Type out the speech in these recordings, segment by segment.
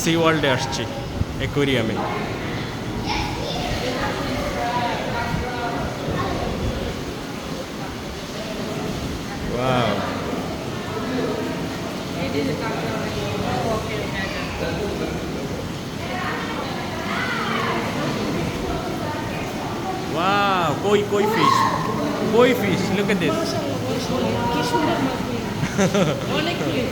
C ওয়ার্ল্ডে আসছি, অ্যাকোয়ারিয়ামে। Wow, wow, koi fish. Koi fish, look at this. কি সুন্দর মাছগুলো, অনেক clean।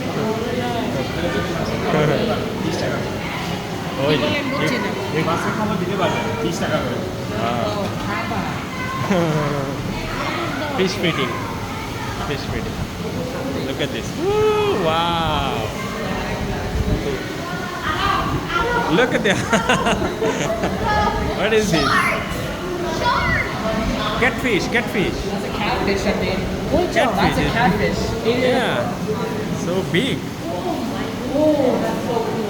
ওই কি বলেন বুঝছি না। এই মাছের খাবার দিতে পারবেন 30 টাকা করে। ও, খাবার। fish feeding. Fish feeding. Look at this. Woo, wow. Look at that. What is this? Catfish, catfish. That's a catfish, I think. Good job, Catfish, that's a isn't it? catfish. Yeah, so big. Oh, that's so cool.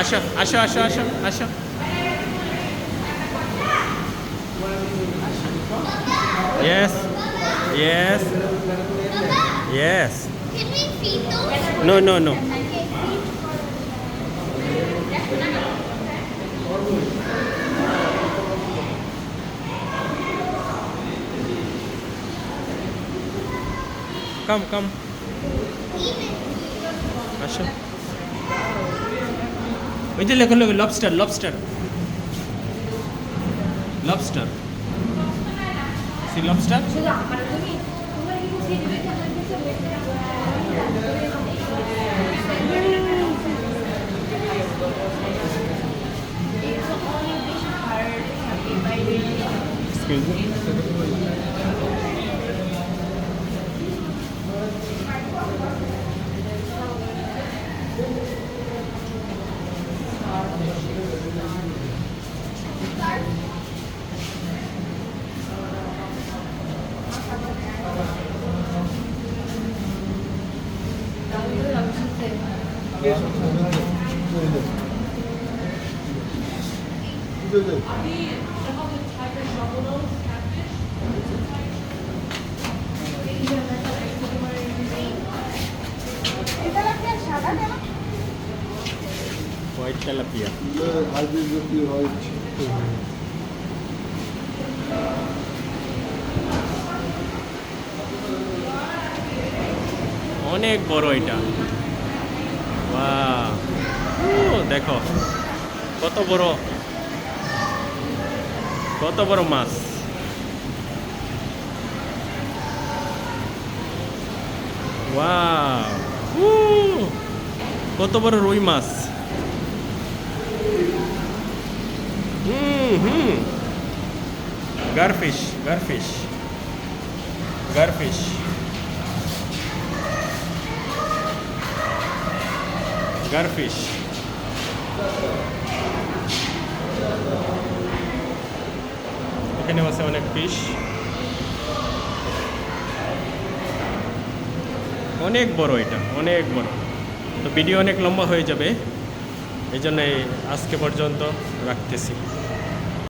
Asha, Asha, Asha, Asha, Asha. Yes, yes, yes. Can we feed those? No, no, no. Come, come. Asha. ওই যে লেখো লেখো lobster, lobster, lobster. Sea lobster. Excuse me. White tilapia. অনেক বড় এটা। বাহ, দেখো কত বড়, কত বড় মাছ। ওয়াও, কত বড় রুই মাছ। গারফিশ, গারফিশ, গারফিশ, গারফিশ। এখানে আছে অনেক ফিশ, অনেক বড় এটা, অনেক বড়। তো ভিডিও অনেক লম্বা হয়ে যাবে, এই জন্য আজকে পর্যন্ত রাখতেছি।